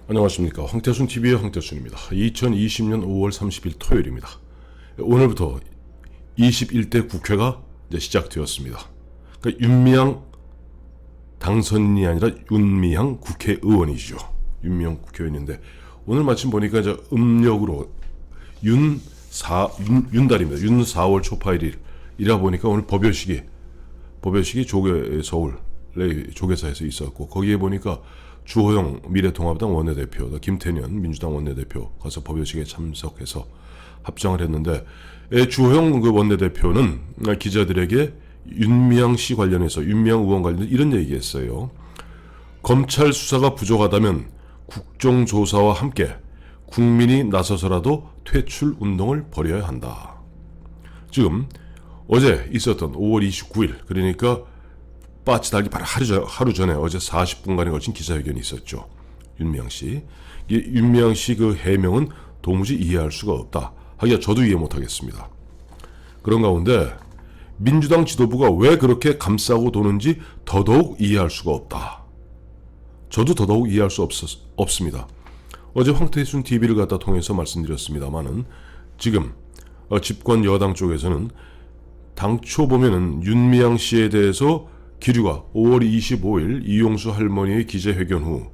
안녕하십니까. 황태순TV의 황태순입니다. 2020년 5월 30일 토요일입니다. 오늘부터 21대 국회가 이제 시작되었습니다. 그러니까 윤미향 당선인이 아니라 윤미향 국회의원이죠. 윤미향 국회의원인데 오늘 마침 보니까 이제 음력으로 윤달입니다. 윤 4월 초파일이라 보니까 오늘 법요식이 서울 조계사에서 있었고, 거기에 보니까 주호영 미래통합당 원내대표, 김태년 민주당 원내대표 가서 법요식에 참석해서 합장을 했는데, 주호영 그 원내대표는 기자들에게 윤미향 씨 관련해서, 윤미향 의원 관련해서 이런 얘기했어요. 검찰 수사가 부족하다면 국정조사와 함께 국민이 나서서라도 퇴출 운동을 벌여야 한다. 지금 어제 있었던 5월 29일, 그러니까 빠치 달기 바로 하루 전에 어제 40분간에 걸친 기자회견이 있었죠. 윤미향 씨. 윤미향 씨 그 해명은 도무지 이해할 수가 없다. 하기야 저도 이해 못하겠습니다. 그런 가운데 민주당 지도부가 왜 그렇게 감싸고 도는지 더더욱 이해할 수가 없다. 저도 더더욱 이해할 수 없습니다. 어제 황태순 TV를 갖다 통해서 말씀드렸습니다만은, 지금 집권 여당 쪽에서는 당초 보면은 윤미향 씨에 대해서 기류가 5월 25일 이용수 할머니의 기자회견 후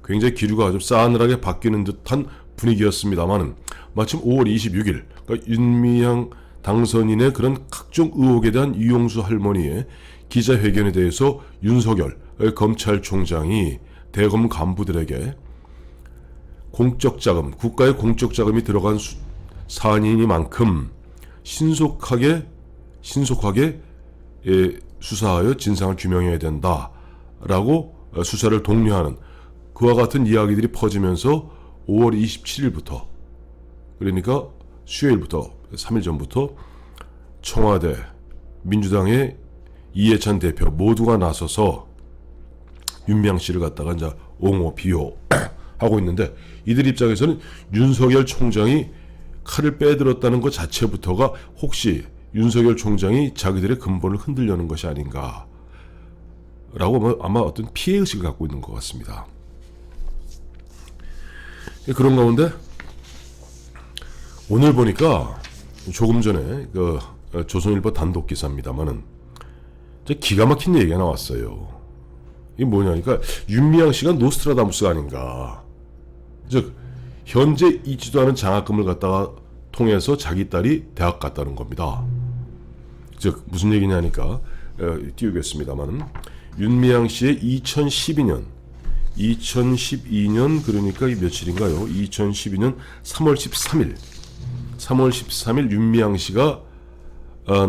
굉장히 기류가 아주 싸늘하게 바뀌는 듯한 분위기였습니다만은, 마침 5월 26일 그러니까 윤미향 당선인의 그런 각종 의혹에 대한 이용수 할머니의 기자회견에 대해서 윤석열 검찰총장이 대검 간부들에게 공적 자금, 국가의 공적 자금이 들어간 사안이니만큼 신속하게 수사하여 진상을 규명해야 된다라고 수사를 독려하는 그와 같은 이야기들이 퍼지면서 5월 27일부터, 그러니까 수요일부터 3일 전부터 청와대, 민주당의 이해찬 대표 모두가 나서서 윤미향 씨를 갖다가 이제 옹호 비호하고 있는데, 이들 입장에서는 윤석열 총장이 칼을 빼들었다는 것 자체부터가 혹시 윤석열 총장이 자기들의 근본을 흔들려는 것이 아닌가 라고 아마 어떤 피해의식을 갖고 있는 것 같습니다. 그런 가운데 오늘 보니까 조금 전에 그 조선일보 단독 기사입니다만은 기가 막힌 얘기가 나왔어요. 이게 뭐냐니까 윤미향 씨가 노스트라다무스가 아닌가. 즉 현재 있지도 않은 장학금을 갖다가 통해서 자기 딸이 대학 갔다는 겁니다. 즉 무슨 얘기냐니까 띄우겠습니다만은, 윤미향 씨의 2012년 그러니까 이 며칠인가요? 2012년 3월 13일 윤미향 씨가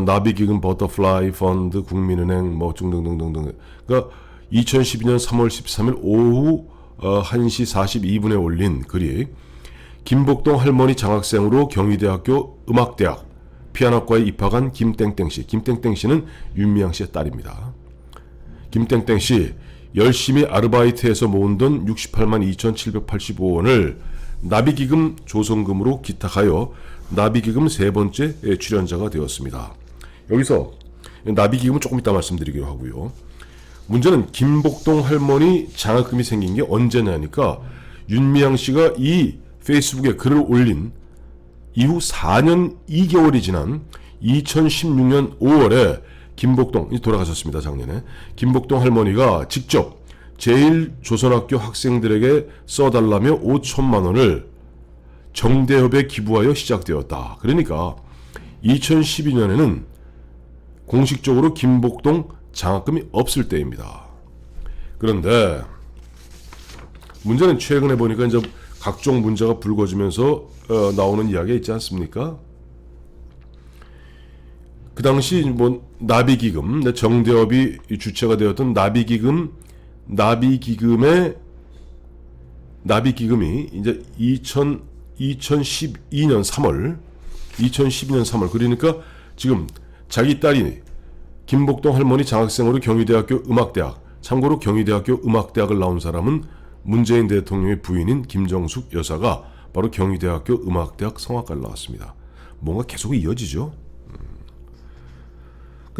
나비기금 버터플라이 펀드 국민은행 뭐 등등등등등, 그러니까 2012년 3월 13일 오후 1시 42분에 올린 글이, 김복동 할머니 장학생으로 경희대학교 음악대학 피아노과에 입학한 김땡땡씨. 김땡땡씨는 윤미향 씨의 딸입니다. 김땡땡씨 열심히 아르바이트해서 모은 돈 68만 2,785원을 나비기금 조성금으로 기탁하여 나비기금 세 번째 출연자가 되었습니다. 여기서 나비기금은 조금 이따 말씀드리기로 하고요. 문제는 김복동 할머니 장학금이 생긴 게 언제냐니까, 윤미향 씨가 이 페이스북에 글을 올린 이후 4년 2개월이 지난 2016년 5월에 김복동, 돌아가셨습니다, 작년에. 김복동 할머니가 직접 제1조선학교 학생들에게 써달라며 5천만 원을 정대협에 기부하여 시작되었다. 그러니까 2012년에는 공식적으로 김복동 장학금이 없을 때입니다. 그런데 문제는 최근에 보니까 이제 각종 문제가 불거지면서 나오는 이야기가 있지 않습니까? 그 당시 뭐 나비기금, 정대협이 주체가 되었던 나비기금이 이제 2012년 3월 그러니까 지금 자기 딸이 김복동 할머니 장학생으로 경희대학교 음악대학, 참고로 경희대학교 음악대학을 나온 사람은 문재인 대통령의 부인인 김정숙 여사가 바로 경희대학교 음악대학 성악과를 나왔습니다. 뭔가 계속 이어지죠.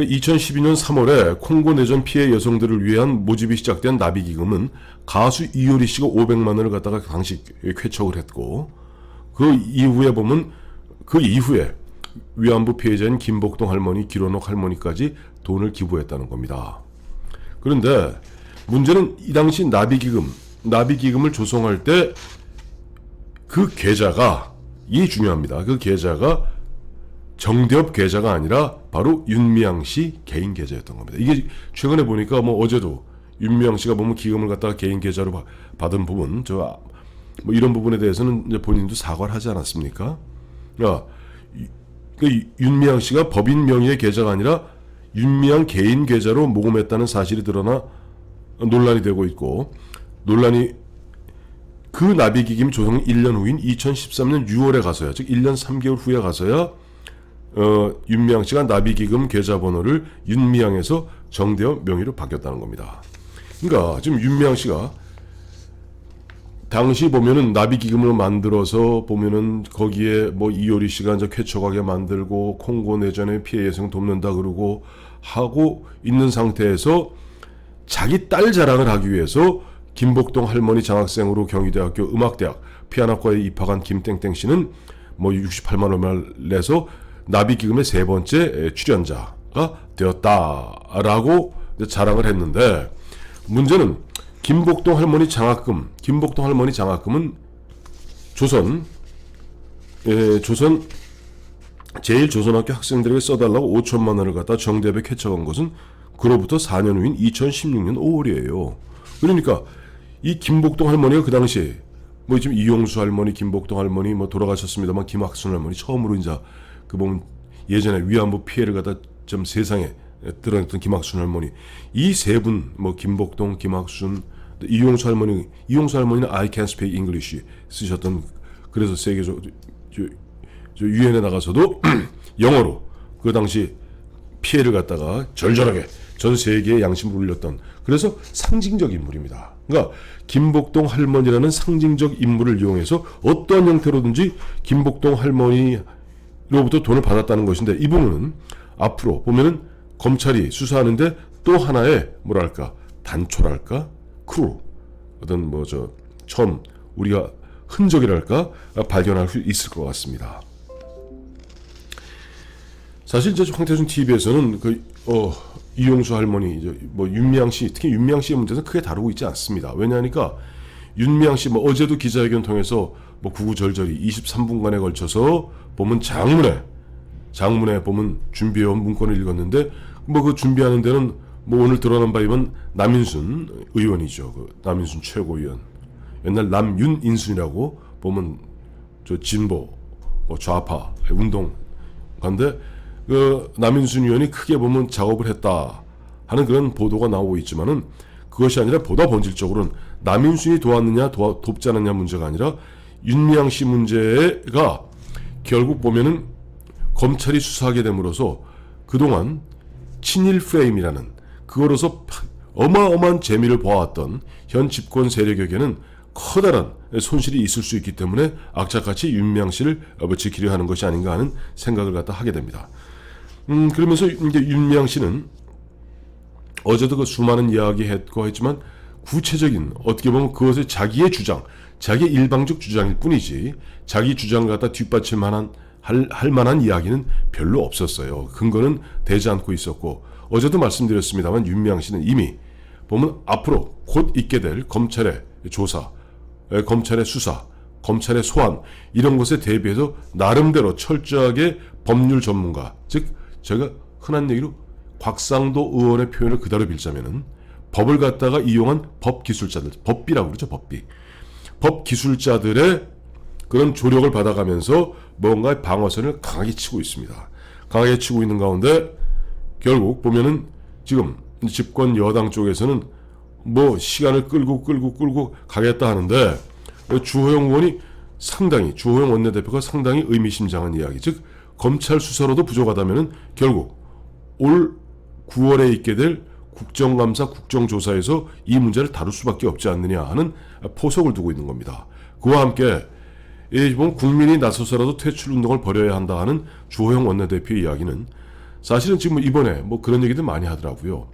2012년 3월에 콩고 내전 피해 여성들을 위한 모집이 시작된 나비기금은 가수 이효리 씨가 500만 원을 갖다가 당시 쾌척을 했고, 그 이후에 위안부 피해자인 김복동 할머니, 기론옥 할머니까지 돈을 기부했다는 겁니다. 그런데 문제는 이 당시 나비기금을 조성할 때 그 계좌가, 이 중요합니다. 그 계좌가 정대협 계좌가 아니라 바로 윤미향 씨 개인 계좌였던 겁니다. 이게 최근에 보니까 어제도 윤미향 씨가 기금을 갖다가 개인 계좌로 받은 부분, 이런 부분에 대해서는 이제 본인도 사과를 하지 않았습니까? 윤미향 씨가 법인 명의의 계좌가 아니라 윤미향 개인 계좌로 모금했다는 사실이 드러나 논란이 되고 있고, 그 나비기금 조성 1년 후인 2013년 6월에 가서야, 즉 1년 3개월 후에 가서야 윤미향 씨가 나비기금 계좌번호를 윤미향에서 정대협 명의로 바뀌었다는 겁니다. 그러니까 지금 윤미향 씨가 당시 보면은 나비기금을 만들어서 보면은 거기에 이효리 씨가 이제 쾌척하게 만들고 콩고 내전의 피해 여성 돕는다 그러고 하고 있는 상태에서 자기 딸 자랑을 하기 위해서 김복동 할머니 장학생으로 경희대학교 음악대학 피아노과에 입학한 김땡땡 씨는 68만 원을 내서 나비기금의 세 번째 출연자가 되었다라고 자랑을 했는데, 문제는 김복동 할머니 장학금은 제1조선학교 학생들에게 써달라고 5천만 원을 갖다 정대협에 쾌척한 것은 그로부터 4년 후인 2016년 5월이에요. 그러니까 이 김복동 할머니가 그 당시에 지금 이용수 할머니, 김복동 할머니 돌아가셨습니다만 김학순 할머니 처음으로 이제 예전에 위안부 피해를 갖다 좀 세상에 드러냈던 김학순 할머니, 이 세 분 김복동, 김학순, 이용수 할머니는 I can speak English 쓰셨던, 그래서 세계적 유엔에 나가서도 영어로 그 당시 피해를 갖다가 절절하게 전 세계에 양심을 울렸던, 그래서 상징적 인물입니다. 그러니까 김복동 할머니라는 상징적 인물을 이용해서 어떠한 형태로든지 김복동 할머니로부터 돈을 받았다는 것인데, 이 부분은 앞으로 보면은 검찰이 수사하는데 또 하나의 단초랄까, 크루, 어떤 처음 우리가 흔적이랄까 발견할 수 있을 것 같습니다. 사실 이제 황태준 TV에서는 이용수 할머니, 윤미향 씨, 특히 윤미향 씨의 문제는 크게 다루고 있지 않습니다. 왜냐하니까 윤미향 씨 어제도 기자회견 통해서 구구절절히 23분간에 걸쳐서 보면 장문에 보면 준비해온 문건을 읽었는데, 그 준비하는 데는 오늘 드러난 바에 의하면 남인순 의원이죠. 남인순 최고위원. 옛날 남윤인순이라고 보면 진보 좌파 운동가인데, 남인순 의원이 크게 보면 작업을 했다 하는 그런 보도가 나오고 있지만은, 그것이 아니라 보다 본질적으로는 남인순이 도왔느냐 돕지 않느냐 문제가 아니라 윤미향 씨 문제가 결국 보면은 검찰이 수사하게 됨으로써 그동안 친일 프레임이라는 그거로서 어마어마한 재미를 보아왔던 현 집권 세력에게는 커다란 손실이 있을 수 있기 때문에 악착같이 윤미향 씨를 지키려 하는 것이 아닌가 하는 생각을 갖다 하게 됩니다. 그러면서 이제 윤미향 씨는 어제도 그 수많은 이야기 했지만 구체적인, 어떻게 보면 그것을 자기의 일방적 주장일 뿐이지 자기 주장을 갖다 할 만한 이야기는 별로 없었어요. 근거는 되지 않고 있었고, 어제도 말씀드렸습니다만 윤미향 씨는 이미 보면 앞으로 곧 있게 될 검찰의 조사, 검찰의 수사, 검찰의 소환, 이런 것에 대비해서 나름대로 철저하게 법률 전문가, 즉 제가 흔한 얘기로 곽상도 의원의 표현을 그대로 빌자면은 법을 갖다가 이용한 법기술자들, 법비라고 그러죠. 법기술자들의 그런 조력을 받아가면서 뭔가 방어선을 강하게 치고 있습니다. 강하게 치고 있는 가운데 결국 보면은 지금 집권 여당 쪽에서는 시간을 끌고 가겠다 하는데, 주호영 원내대표가 상당히 의미심장한 이야기, 즉 검찰 수사로도 부족하다면은 결국 올 9월에 있게 될 국정감사 국정조사에서 이 문제를 다룰 수밖에 없지 않느냐 하는 포석을 두고 있는 겁니다. 그와 함께 국민이 나서서라도 퇴출운동을 벌여야 한다 하는 주호영 원내대표의 이야기는 사실은 지금 이번에 뭐 그런 얘기들 많이 하더라고요.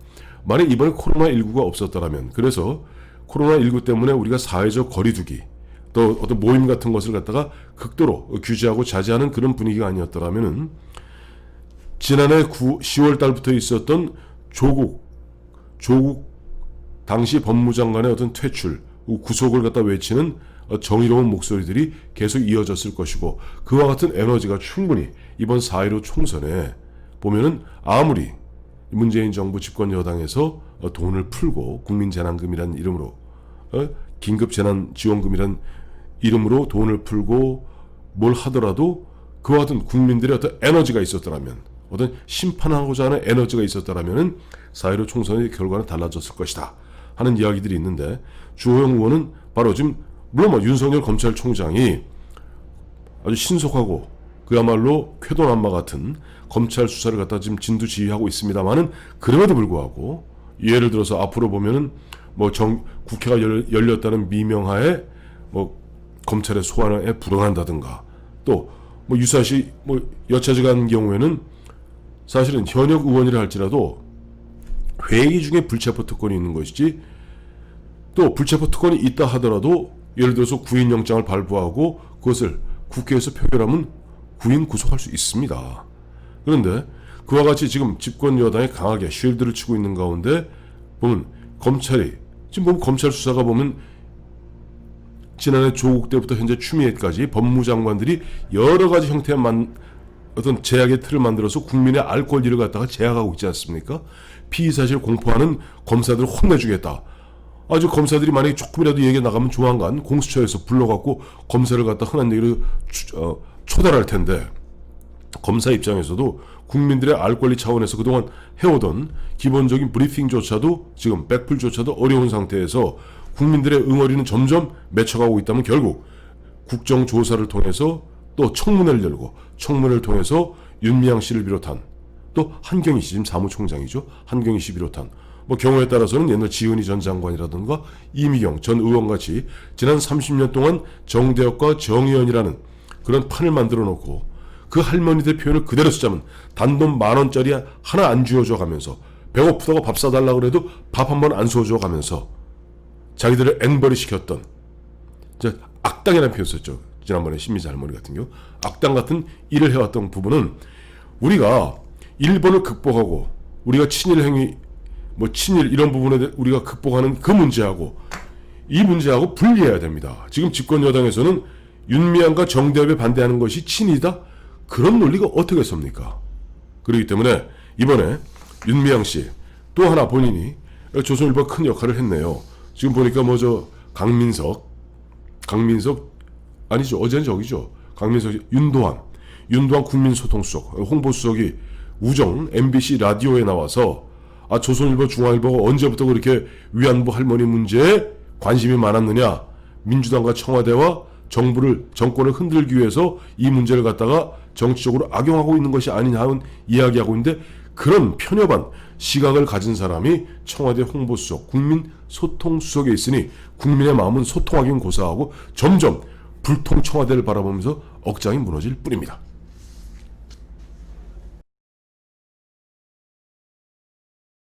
만약 이번에 코로나19가 없었더라면, 그래서 코로나19 때문에 우리가 사회적 거리두기, 또 어떤 모임 같은 것을 갖다가 극도로 규제하고 자제하는 그런 분위기가 아니었더라면은 지난해 10월 달부터 있었던 조국 당시 법무장관의 어떤 퇴출, 구속을 갖다 외치는 정의로운 목소리들이 계속 이어졌을 것이고, 그와 같은 에너지가 충분히 이번 4.15 총선에 보면은 아무리 문재인 정부 집권 여당에서 돈을 풀고 국민재난금이라는 이름으로 긴급재난지원금이라는 이름으로 돈을 풀고 뭘 하더라도 그와 같은 국민들의 어떤 에너지가 있었더라면, 어떤 심판하고자 하는 에너지가 있었더라면 4.15 총선의 결과는 달라졌을 것이다 하는 이야기들이 있는데, 주호영 의원은 바로 지금 물론 뭐 윤석열 검찰총장이 아주 신속하고 그야말로 쾌도난마 같은 검찰 수사를 갖다 지금 진두지휘하고 있습니다만은, 그럼에도 불구하고 예를 들어서 앞으로 보면은 뭐 국회가 열렸다는 미명하에 뭐 검찰의 소환에 불응한다든가, 또 뭐 유사시 뭐 여차저간 경우에는 사실은 현역 의원이라 할지라도 회의 중에 불체포 특권이 있는 것이지, 또 불체포 특권이 있다 하더라도 예를 들어서 구인영장을 발부하고 그것을 국회에서 표결하면 구인 구속할 수 있습니다. 그런데 그와 같이 지금 집권 여당이 강하게 쉴드를 치고 있는 가운데 보면 검찰이 지금 보면 검찰 수사가 보면 지난해 조국 때부터 현재 추미애까지 법무장관들이 여러 가지 형태의 어떤 제약의 틀을 만들어서 국민의 알 권리를 갖다가 제약하고 있지 않습니까? 피의사실 공포하는 검사들을 혼내주겠다. 아주 검사들이 만약에 조금이라도 얘기 나가면 조만간 공수처에서 불러갖고 검사를 갖다 흔한 얘기로 초달할 텐데, 검사 입장에서도 국민들의 알 권리 차원에서 그동안 해오던 기본적인 브리핑조차도 지금 백풀조차도 어려운 상태에서 국민들의 응어리는 점점 맺혀가고 있다면 결국 국정조사를 통해서 또 청문회를 열고 청문회를 통해서 윤미향 씨를 비롯한 또 한경희 씨, 지금 사무총장이죠. 한경희 씨 비롯한 뭐 경우에 따라서는 옛날 지은희 전 장관이라든가 이미경 전 의원같이 지난 30년 동안 정대협과 정의연이라는 그런 판을 만들어 놓고 그 할머니들 표현을 그대로 쓰자면 단돈 10,000원짜리 하나 안 쥐어줘 가면서, 배고프다고 밥 사달라고 그래도 밥 한 번 안 쏘줘 가면서 자기들을 앵벌이 시켰던 악당이라는 표현 썼죠. 지난번에 신미자 할머니 같은 경우 악당 같은 일을 해왔던 부분은 우리가 일본을 극복하고 우리가 친일 행위 뭐 친일 이런 부분에 우리가 극복하는 그 문제하고 이 문제하고 분리해야 됩니다. 지금 집권 여당에서는 윤미향과 정대협에 반대하는 것이 친이다? 그런 논리가 어떻게 섭니까? 그렇기 때문에 이번에 윤미향 씨 또 하나 본인이 조선일보 큰 역할을 했네요. 지금 보니까 뭐 강민석 아니죠, 어제는 저기죠. 강민석 윤도한 국민소통수석, 홍보수석이 우정 MBC 라디오에 나와서 조선일보 중앙일보가 언제부터 그렇게 위안부 할머니 문제에 관심이 많았느냐, 민주당과 청와대와 정권을 흔들기 위해서 이 문제를 갖다가 정치적으로 악용하고 있는 것이 아니냐 하는 이야기하고 있는데, 그런 편협한 시각을 가진 사람이 청와대 홍보수석, 국민소통수석에 있으니 국민의 마음은 소통하기는 고사하고 점점 불통 청와대를 바라보면서 억장이 무너질 뿐입니다.